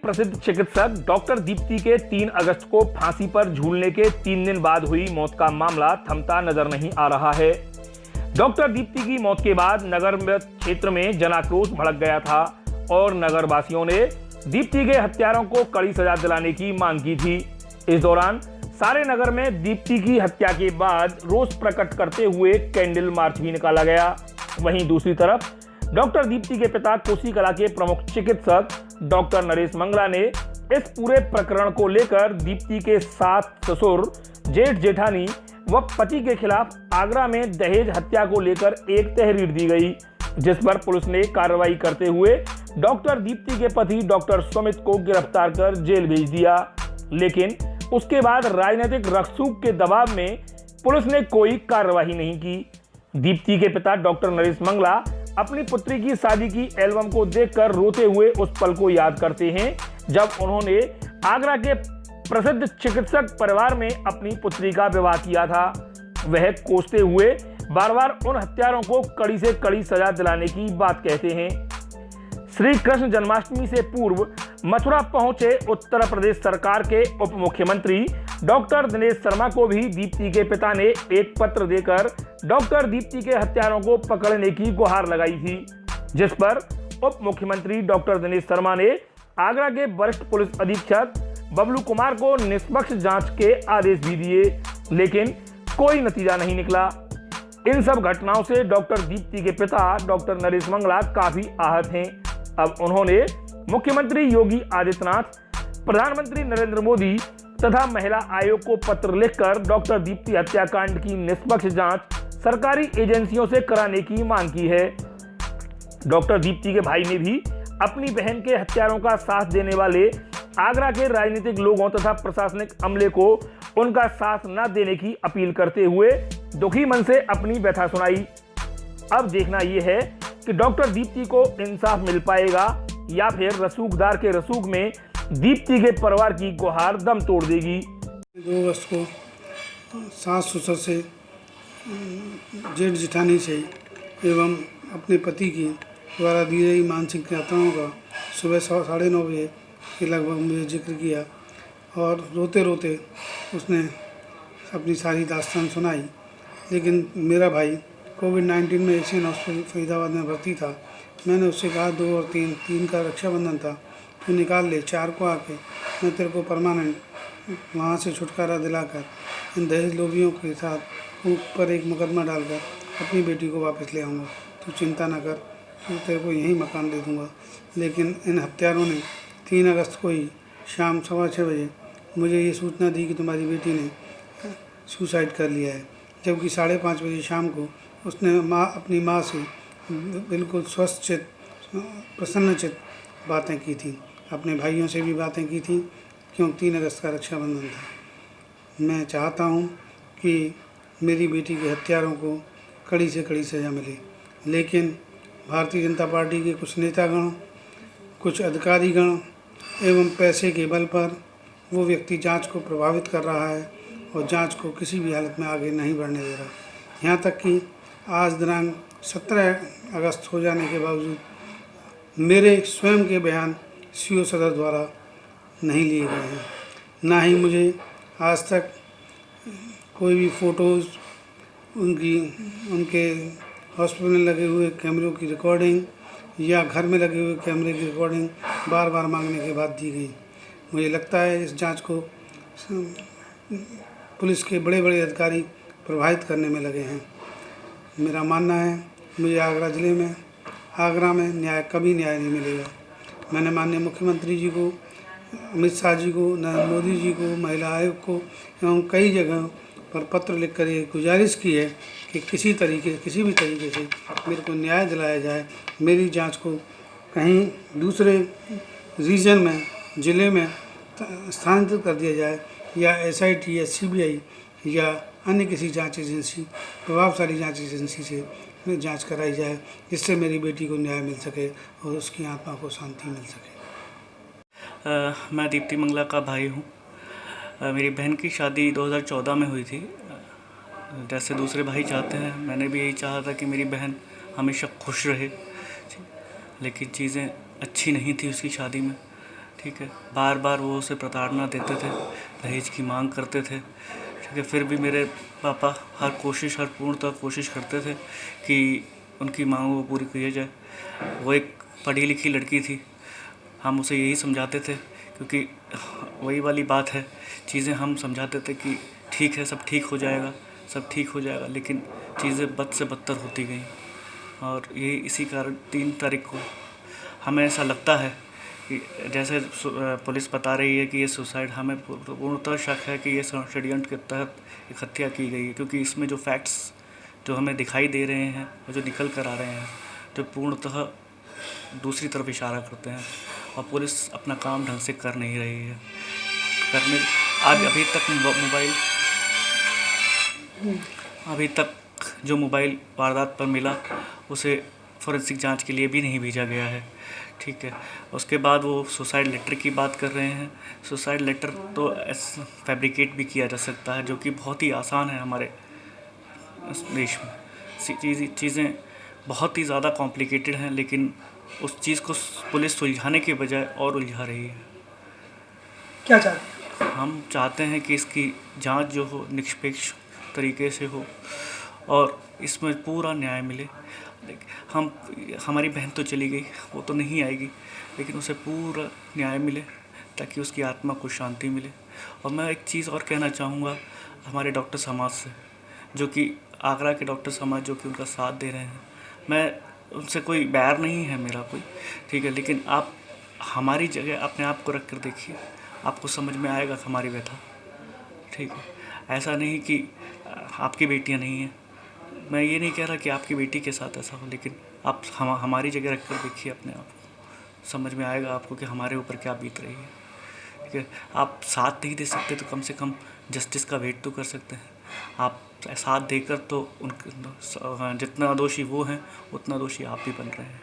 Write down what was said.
प्रसिद्ध चिकित्सक डॉक्टर दीप्ति के 3 अगस्त को फांसी पर झूलने के 3 दिन बाद हुई मौत का मामला थमता नजर नहीं आ रहा है। डॉक्टर दीप्ति की मौत के बाद नगर क्षेत्र में जनाक्रोश भड़क गया था और नगर वासियों ने दीप्ति के हत्यारों को कड़ी सजा दिलाने की मांग की थी। इस दौरान सारे नगर में दीप्ति की हत्या के बाद रोष प्रकट करते हुए कैंडल मार्च भी निकाला गया। वहीं दूसरी तरफ डॉक्टर दीप्ति के पिता कोसी कला के प्रमुख चिकित्सक डॉक्टर नरेश मंगला ने इस पूरे प्रकरण को लेकर दीप्ति के 7 ससुर, जेठ जेठानी व पति के खिलाफ आगरा में दहेज हत्या को लेकर एक तहरीर दी गई, जिस पर पुलिस ने कार्रवाई करते हुए डॉक्टर दीप्ति के पति डॉक्टर सुमित को गिरफ्तार कर जेल भेज दिया। लेकिन उसके बाद राजनीतिक रकसूख के दबाव में पुलिस ने कोई कार्रवाई नहीं की। दीप्ति के पिता डॉक्टर नरेश मंगला अपनी पुत्री की शादी की एल्बम को देखकर रोते हुए उस पल को याद करते हैं जब उन्होंने आगरा के प्रसिद्ध चिकित्सक परिवार में अपनी पुत्री का विवाह किया था। वह कोसते हुए बार बार उन हत्यारों को कड़ी से कड़ी सजा दिलाने की बात कहते हैं। श्री कृष्ण जन्माष्टमी से पूर्व मथुरा पहुंचे उत्तर प्रदेश सरकार के उप मुख्यमंत्री डॉक्टर दिनेश शर्मा को भी दीप्ति के पिता ने एक पत्र देकर डॉक्टर दीप्ति के हत्यारों को पकड़ने की गुहार लगाई थी, जिस पर उप मुख्यमंत्री डॉक्टर दिनेश शर्मा ने आगरा के वरिष्ठ पुलिस अधीक्षक बबलू कुमार को निष्पक्ष जांच के आदेश भी दिए, लेकिन कोई नतीजा नहीं निकला। इन सब घटनाओं से डॉक्टर दीप्ति के पिता डॉक्टर नरेश मंगला काफी आहत हैं। अब उन्होंने मुख्यमंत्री योगी आदित्यनाथ, प्रधानमंत्री नरेंद्र मोदी तथा महिला आयोग को पत्र लिखकर डॉक्टर दीप्ति हत्याकांड की निष्पक्ष जांच सरकारी एजेंसियों से कराने की मांग की है। डॉक्टर दीप्ति के भाई ने भी अपनी बहन के हत्यारों का साथ देने वाले आगरा के राजनीतिक लोगों तथा प्रशासनिक अमले को उनका साथ न देने की अपील करते हुए दुखी मन से अपनी व्यथा सुनाई। अब देखना यह है कि डॉक्टर दीप्ति को इंसाफ मिल पाएगा या फिर रसूखदार के रसूख में दीप्ति के परिवार की गुहार दम तोड़ देगी। 2 अगस्त को सास ससुर से, जेठ जेठानी से एवं अपने पति की द्वारा दी गई मानसिक यात्राओं का सुबह 9:30 बजे के लगभग मुझे जिक्र किया और रोते रोते उसने अपनी सारी दास्तान सुनाई। लेकिन मेरा भाई कोविड-19 में एशियन हॉस्पिटल फरीदाबाद में भर्ती था। मैंने उससे कहा 2 और 3 का रक्षाबंधन था, तू निकाल ले, 4 को आके मैं तेरे को परमानेंट वहाँ से छुटकारा दिलाकर इन दहेज लोभियों के साथ ऊपर एक मुकदमा डालकर अपनी बेटी को वापस ले आऊँगा। तू चिंता ना कर, तो तेरे को यहीं मकान दे दूँगा। लेकिन इन हत्यारों ने 3 अगस्त को ही शाम 6:15 बजे मुझे ये सूचना दी कि तुम्हारी बेटी ने सुसाइड कर लिया है, जबकि 5:30 बजे शाम को उसने अपनी माँ से बिल्कुल स्वस्थ चित, प्रसन्न चित बातें की थी। अपने भाइयों से भी बातें की थी, क्योंकि 3 अगस्त का रक्षाबंधन था। मैं चाहता हूँ कि मेरी बेटी के हत्यारों को कड़ी से कड़ी सज़ा मिले, लेकिन भारतीय जनता पार्टी के कुछ नेतागण, कुछ अधिकारीगण एवं पैसे के बल पर वो व्यक्ति जांच को प्रभावित कर रहा है और जांच को किसी भी हालत में आगे नहीं बढ़ने दे रहा। यहाँ तक कि आज दिनांक 17 अगस्त हो जाने के बावजूद मेरे स्वयं के बयान सीओ सदर द्वारा नहीं लिए गए हैं। ना ही मुझे आज तक कोई भी फ़ोटोज़, उनके हॉस्पिटल में लगे हुए कैमरों की रिकॉर्डिंग या घर में लगे हुए कैमरे की रिकॉर्डिंग बार बार मांगने के बाद दी गई। मुझे लगता है इस जांच को पुलिस के बड़े बड़े अधिकारी प्रभावित करने में लगे हैं। मेरा मानना है मुझे आगरा में कभी न्याय नहीं मिलेगा। मैंने माननीय मुख्यमंत्री जी को, अमित शाह जी को, नरेंद्र मोदी जी को, महिला आयोग को एवं कई जगहों पर पत्र लिखकर ये गुजारिश की है कि किसी भी तरीके से मेरे को न्याय दिलाया जाए। मेरी जांच को कहीं दूसरे रीजन में, ज़िले में स्थानांतरित कर दिया जाए या SIT या CBI या अन्य किसी जांच एजेंसी, प्रभावशाली जांच एजेंसी से जांच कराई जाए, जिससे मेरी बेटी को न्याय मिल सके और उसकी आत्मा को शांति मिल सके। मैं दीप्ति मंगला का भाई हूँ। मेरी बहन की शादी 2014 में हुई थी। जैसे दूसरे भाई चाहते हैं, मैंने भी यही चाहा था कि मेरी बहन हमेशा खुश रहे, लेकिन चीज़ें अच्छी नहीं थी उसकी शादी में। ठीक है। बार बार वो उसे प्रताड़ना देते थे, दहेज की मांग करते थे, ठीक है। फिर भी मेरे पापा हर पूर्णतः कोशिश करते थे कि उनकी मांगों को पूरी किया जाए। वो एक पढ़ी लिखी लड़की थी, हम उसे यही समझाते थे, क्योंकि वही वाली बात है, चीज़ें हम समझाते थे कि ठीक है, सब ठीक हो जाएगा, सब ठीक हो जाएगा, लेकिन चीज़ें बद से बदतर होती गई। और ये इसी कारण 3 तारीख को हमें ऐसा लगता है कि जैसे पुलिस बता रही है कि ये सुसाइड, हमें पूर्णतः शक है कि ये षड्यंत्र के तहत एक हत्या की गई है, क्योंकि इसमें जो फैक्ट्स जो हमें दिखाई दे रहे हैं और जो निकल कर आ रहे हैं, जो पूर्णतः दूसरी तरफ इशारा करते हैं, और पुलिस अपना काम ढंग से कर नहीं रही है। आज अभी तक जो मोबाइल वारदात पर मिला, उसे फोरेंसिक जांच के लिए भी नहीं भेजा गया है, ठीक है। उसके बाद वो सुसाइड लेटर की बात कर रहे हैं। सुसाइड लेटर तो फैब्रिकेट भी किया जा सकता है, जो कि बहुत ही आसान है हमारे देश में। चीज़ें बहुत ही ज़्यादा कॉम्प्लिकेटेड हैं, लेकिन उस चीज़ को पुलिस सुलझाने के बजाय और उलझा रही है। क्या चाहते हैं? हम चाहते हैं कि इसकी जांच जो हो निष्पक्ष तरीके से हो और इसमें पूरा न्याय मिले। हमारी बहन तो चली गई, वो तो नहीं आएगी, लेकिन उसे पूरा न्याय मिले ताकि उसकी आत्मा को शांति मिले। और मैं एक चीज़ और कहना चाहूँगा हमारे डॉक्टर समाज से, जो कि आगरा के डॉक्टर समाज जो कि उनका साथ दे रहे हैं। मैं उनसे कोई बैर नहीं है मेरा कोई, ठीक है, लेकिन आप हमारी जगह अपने आप को रख कर देखिए, आपको समझ में आएगा हमारी व्यथा, ठीक है। ऐसा नहीं कि आपकी बेटियां नहीं हैं, मैं ये नहीं कह रहा कि आपकी बेटी के साथ ऐसा हो, लेकिन आप हमारी जगह रख कर देखिए अपने आप को, समझ में आएगा आपको कि हमारे ऊपर क्या बीत रही है, ठीक है। आप साथ नहीं दे सकते तो कम से कम जस्टिस का वेट तो कर सकते हैं। आप साथ देकर तो जितना दोषी वो हैं उतना दोषी आप भी बन रहे हैं।